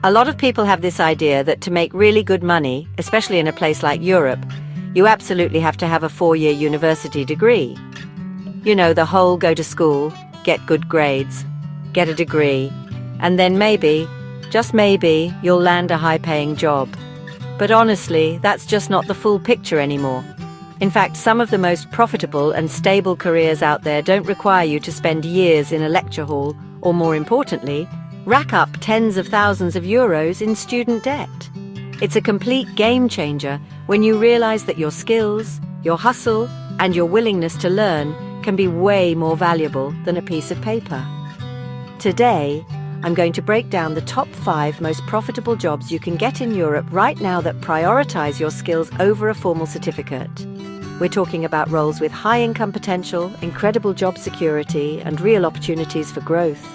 A lot of people have this idea that to make really good money, especially in a place like Europe, you absolutely have to have a 4-year university degree. You know, the whole go to school, get good grades, get a degree, and then maybe, just maybe, you'll land a high-paying job. But honestly, that's just not the full picture anymore. In fact, some of the most profitable and stable careers out there don't require you to spend years in a lecture hall, or more importantly, rack up tens of thousands of euros in student debt. It's a complete game changer when you realize that your skills, your hustle, and your willingness to learn can be way more valuable than a piece of paper. Today, I'm going to break down the top 5 most profitable jobs you can get in Europe right now that prioritize your skills over a formal certificate. We're talking about roles with high income potential, incredible job security, and real opportunities for growth,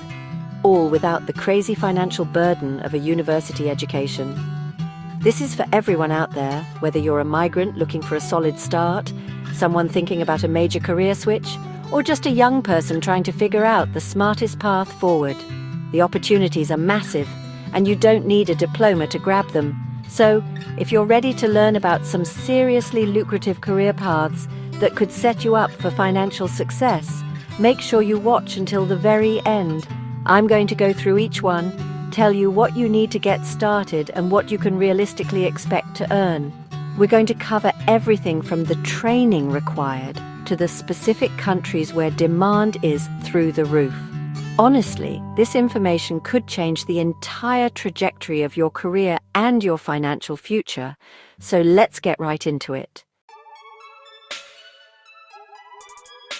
all without the crazy financial burden of a university education. This is for everyone out there, whether you're a migrant looking for a solid start, someone thinking about a major career switch, or just a young person trying to figure out the smartest path forward. The opportunities are massive, and you don't need a diploma to grab them. So, if you're ready to learn about some seriously lucrative career paths that could set you up for financial success, make sure you watch until the very end. I'm going to go through each one, tell you what you need to get started and what you can realistically expect to earn. We're going to cover everything from the training required to the specific countries where demand is through the roof. Honestly, this information could change the entire trajectory of your career and your financial future, so let's get right into it.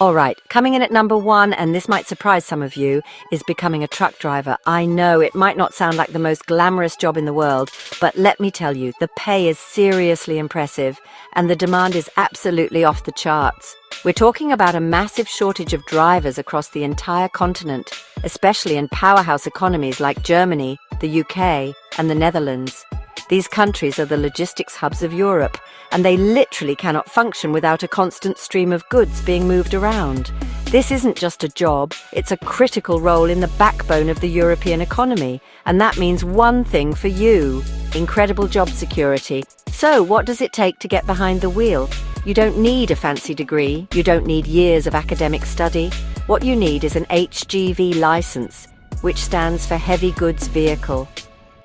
All right, coming in at number 1, and this might surprise some of you, is becoming a truck driver. I know it might not sound like the most glamorous job in the world, but let me tell you, the pay is seriously impressive, and the demand is absolutely off the charts. We're talking about a massive shortage of drivers across the entire continent, especially in powerhouse economies like Germany, the UK, and the Netherlands. These countries are the logistics hubs of Europe, and they literally cannot function without a constant stream of goods being moved around. This isn't just a job, it's a critical role in the backbone of the European economy, and that means one thing for you: incredible job security. So, what does it take to get behind the wheel? You don't need a fancy degree, you don't need years of academic study. What you need is an HGV license, which stands for Heavy Goods Vehicle.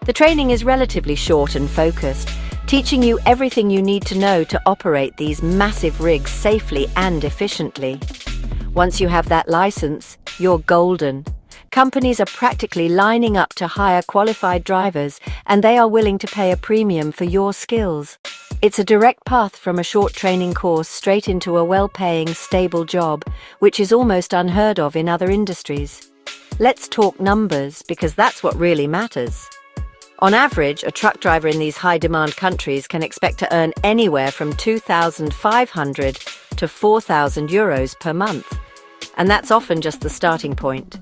The training is relatively short and focused, teaching you everything you need to know to operate these massive rigs safely and efficiently. Once you have that license, you're golden. Companies are practically lining up to hire qualified drivers, and they are willing to pay a premium for your skills. It's a direct path from a short training course straight into a well-paying, stable job, which is almost unheard of in other industries. Let's talk numbers, because that's what really matters. On average, a truck driver in these high-demand countries can expect to earn anywhere from 2,500 to 4,000 euros per month. And that's often just the starting point.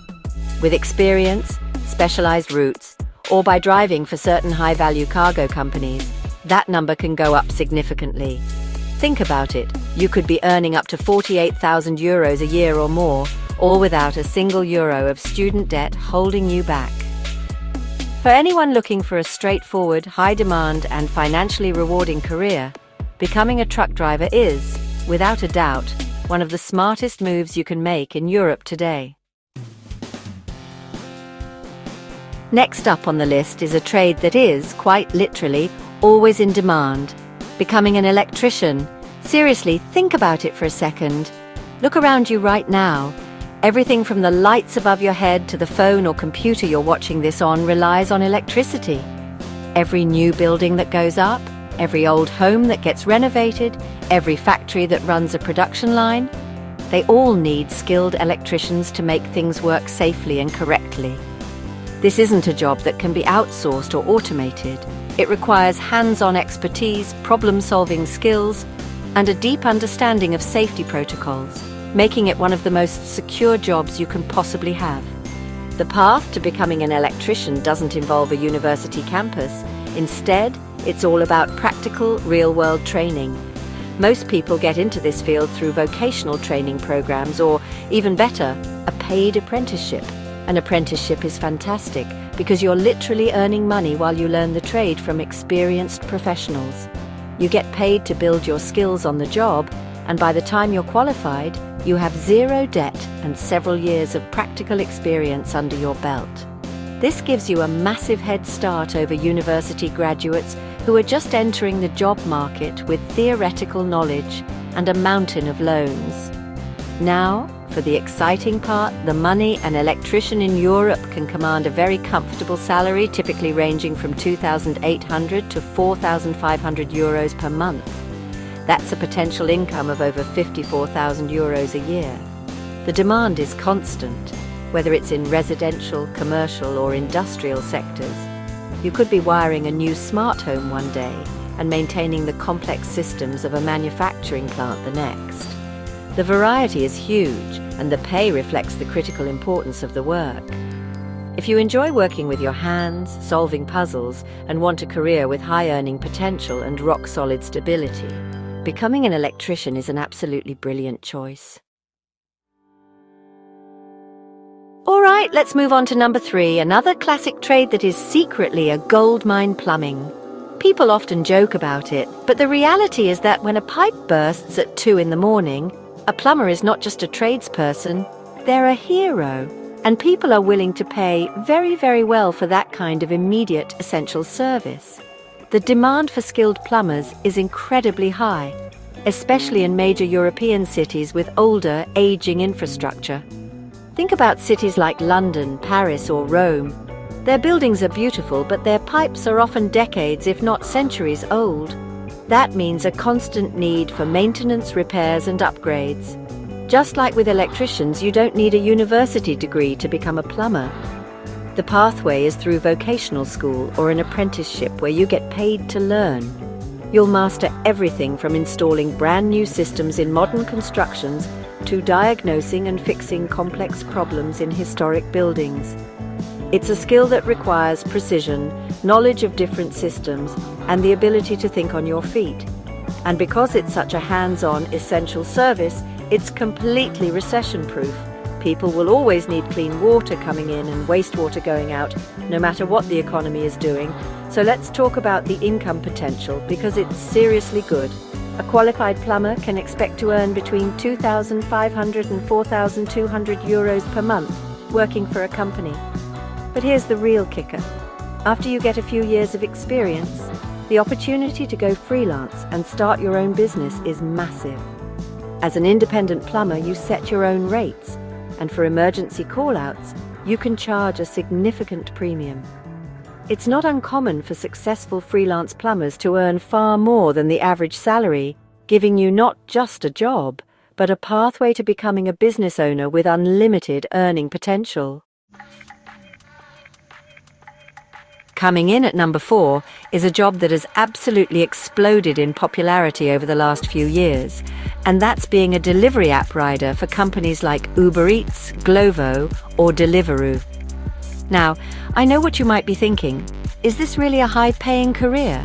With experience, specialized routes, or by driving for certain high-value cargo companies, that number can go up significantly. Think about it. You could be earning up to 48,000 euros a year or more, all without a single euro of student debt holding you back. For anyone looking for a straightforward, high-demand and financially rewarding career, becoming a truck driver is, without a doubt, one of the smartest moves you can make in Europe today. Next up on the list is a trade that is, quite literally, always in demand: becoming an electrician. Seriously, think about it for a second. Look around you right now. Everything from the lights above your head to the phone or computer you're watching this on relies on electricity. Every new building that goes up, every old home that gets renovated, every factory that runs a production line, they all need skilled electricians to make things work safely and correctly. This isn't a job that can be outsourced or automated. It requires hands-on expertise, problem-solving skills, and a deep understanding of safety protocols, making it one of the most secure jobs you can possibly have. The path to becoming an electrician doesn't involve a university campus. Instead, it's all about practical, real-world training. Most people get into this field through vocational training programs, or, even better, a paid apprenticeship. An apprenticeship is fantastic, because you're literally earning money while you learn the trade from experienced professionals. You get paid to build your skills on the job, and by the time you're qualified, you have zero debt and several years of practical experience under your belt. This gives you a massive head start over university graduates who are just entering the job market with theoretical knowledge and a mountain of loans. Now, for the exciting part, the money. An electrician in Europe can command a very comfortable salary, typically ranging from 2,800 to 4,500 euros per month. That's a potential income of over 54,000 euros a year. The demand is constant, whether it's in residential, commercial, or industrial sectors. You could be wiring a new smart home one day and maintaining the complex systems of a manufacturing plant the next. The variety is huge, and the pay reflects the critical importance of the work. If you enjoy working with your hands, solving puzzles, and want a career with high earning potential and rock-solid stability, becoming an electrician is an absolutely brilliant choice. All right, let's move on to number 3, another classic trade that is secretly a goldmine: plumbing. People often joke about it, but the reality is that when a pipe bursts at 2 in the morning, a plumber is not just a tradesperson, they're a hero. And people are willing to pay very, very well for that kind of immediate essential service. The demand for skilled plumbers is incredibly high, especially in major European cities with older, aging infrastructure. Think about cities like London, Paris, or Rome. Their buildings are beautiful, but their pipes are often decades, if not centuries, old. That means a constant need for maintenance, repairs, and upgrades. Just like with electricians, you don't need a university degree to become a plumber. The pathway is through vocational school or an apprenticeship where you get paid to learn. You'll master everything from installing brand new systems in modern constructions to diagnosing and fixing complex problems in historic buildings. It's a skill that requires precision, knowledge of different systems, and the ability to think on your feet. And because it's such a hands-on, essential service, it's completely recession-proof. People will always need clean water coming in and wastewater going out, no matter what the economy is doing. So let's talk about the income potential, because it's seriously good. A qualified plumber can expect to earn between 2,500 and 4,200 euros per month working for a company. But here's the real kicker. After you get a few years of experience, the opportunity to go freelance and start your own business is massive. As an independent plumber, you set your own rates, and for emergency call-outs, you can charge a significant premium. It's not uncommon for successful freelance plumbers to earn far more than the average salary, giving you not just a job, but a pathway to becoming a business owner with unlimited earning potential. Coming in at number 4 is a job that has absolutely exploded in popularity over the last few years, and that's being a delivery app rider for companies like Uber Eats, Glovo, or Deliveroo. Now, I know what you might be thinking. Is this really a high-paying career?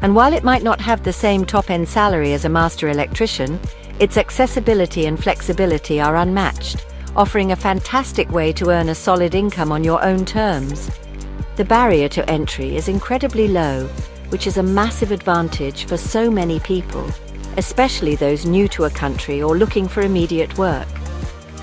And while it might not have the same top-end salary as a master electrician, its accessibility and flexibility are unmatched, offering a fantastic way to earn a solid income on your own terms. The barrier to entry is incredibly low, which is a massive advantage for so many people, especially those new to a country or looking for immediate work.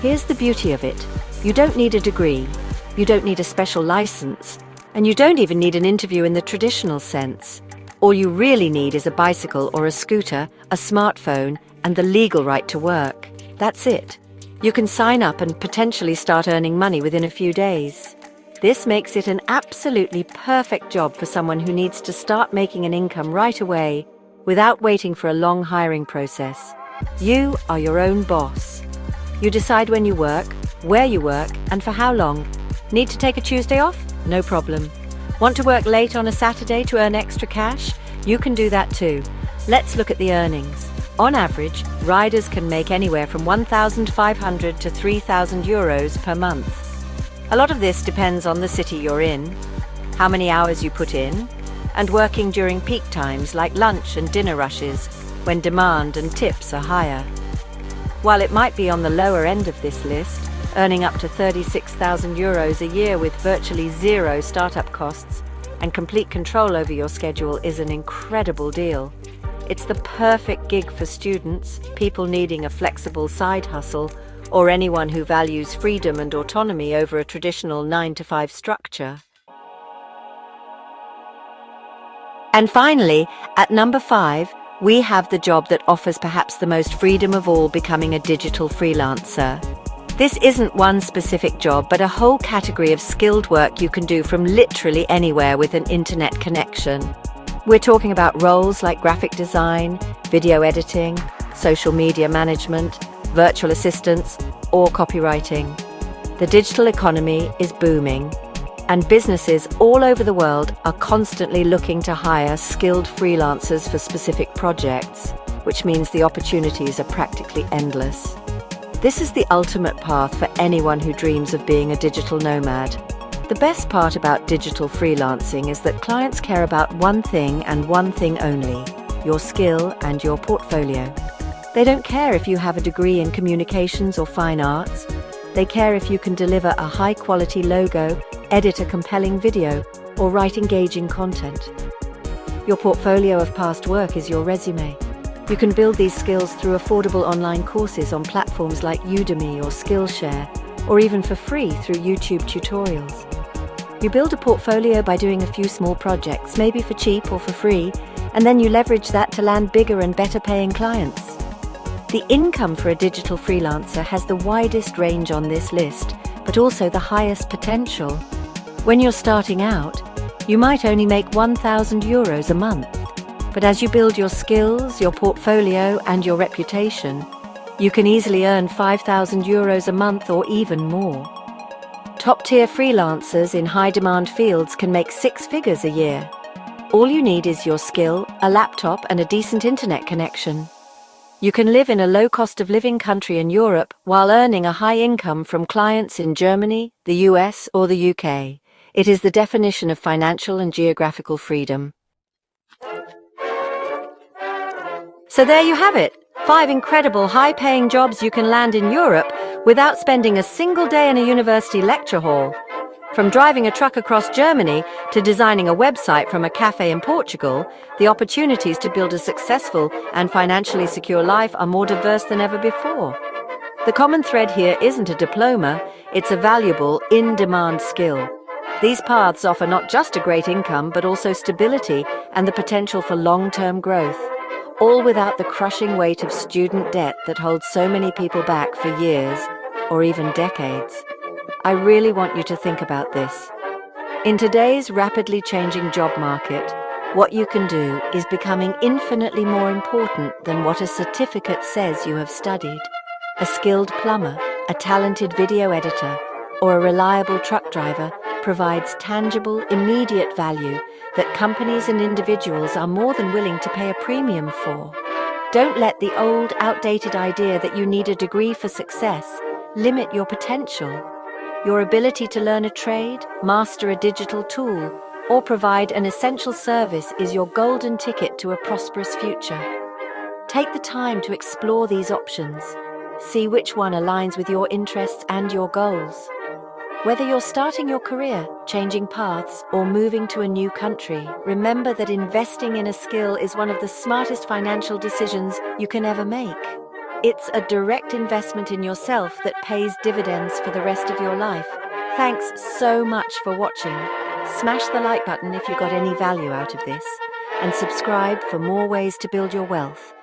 Here's the beauty of it. You don't need a degree, you don't need a special license, and you don't even need an interview in the traditional sense. All you really need is a bicycle or a scooter, a smartphone, and the legal right to work. That's it. You can sign up and potentially start earning money within a few days. This makes it an absolutely perfect job for someone who needs to start making an income right away without waiting for a long hiring process. You are your own boss. You decide when you work, where you work, and for how long. Need to take a Tuesday off? No problem. Want to work late on a Saturday to earn extra cash? You can do that too. Let's look at the earnings. On average, riders can make anywhere from 1,500 to 3,000 euros per month. A lot of this depends on the city you're in, how many hours you put in, and working during peak times like lunch and dinner rushes, when demand and tips are higher. While it might be on the lower end of this list, Earning up to €36,000 a year with virtually zero startup costs and complete control over your schedule is an incredible deal. It's the perfect gig for students, people needing a flexible side hustle, or anyone who values freedom and autonomy over a traditional 9-to-5 structure. And finally, at number 5, we have the job that offers perhaps the most freedom of all, becoming a digital freelancer. This isn't one specific job, but a whole category of skilled work you can do from literally anywhere with an internet connection. We're talking about roles like graphic design, video editing, social media management, virtual assistants, or copywriting. The digital economy is booming, and businesses all over the world are constantly looking to hire skilled freelancers for specific projects, which means the opportunities are practically endless. This is the ultimate path for anyone who dreams of being a digital nomad. The best part about digital freelancing is that clients care about one thing and one thing only: your skill and your portfolio. They don't care if you have a degree in communications or fine arts. They care if you can deliver a high-quality logo, edit a compelling video, or write engaging content. Your portfolio of past work is your resume. You can build these skills through affordable online courses on platforms like Udemy or Skillshare, or even for free through YouTube tutorials. You build a portfolio by doing a few small projects, maybe for cheap or for free, and then you leverage that to land bigger and better paying clients. The income for a digital freelancer has the widest range on this list, but also the highest potential. When you're starting out, you might only make €1,000 a month. But as you build your skills, your portfolio, and your reputation, you can easily earn €5,000 a month or even more. Top-tier freelancers in high-demand fields can make 6 figures a year. All you need is your skill, a laptop, and a decent internet connection. You can live in a low-cost-of-living country in Europe while earning a high income from clients in Germany, the US, or the UK. It is the definition of financial and geographical freedom. So there you have it, 5 incredible high-paying jobs you can land in Europe without spending a single day in a university lecture hall. From driving a truck across Germany to designing a website from a cafe in Portugal, the opportunities to build a successful and financially secure life are more diverse than ever before. The common thread here isn't a diploma, it's a valuable, in-demand skill. These paths offer not just a great income, but also stability and the potential for long-term growth, all without the crushing weight of student debt that holds so many people back for years or even decades. I really want you to think about this. In today's rapidly changing job market, what you can do is becoming infinitely more important than what a certificate says you have studied. A skilled plumber, a talented video editor, or a reliable truck driver provides tangible, immediate value that companies and individuals are more than willing to pay a premium for. Don't let the old, outdated idea that you need a degree for success limit your potential. Your ability to learn a trade, master a digital tool, or provide an essential service is your golden ticket to a prosperous future. Take the time to explore these options. See which one aligns with your interests and your goals. Whether you're starting your career, changing paths, or moving to a new country, remember that investing in a skill is one of the smartest financial decisions you can ever make. It's a direct investment in yourself that pays dividends for the rest of your life. Thanks so much for watching. Smash the like button if you got any value out of this, and subscribe for more ways to build your wealth.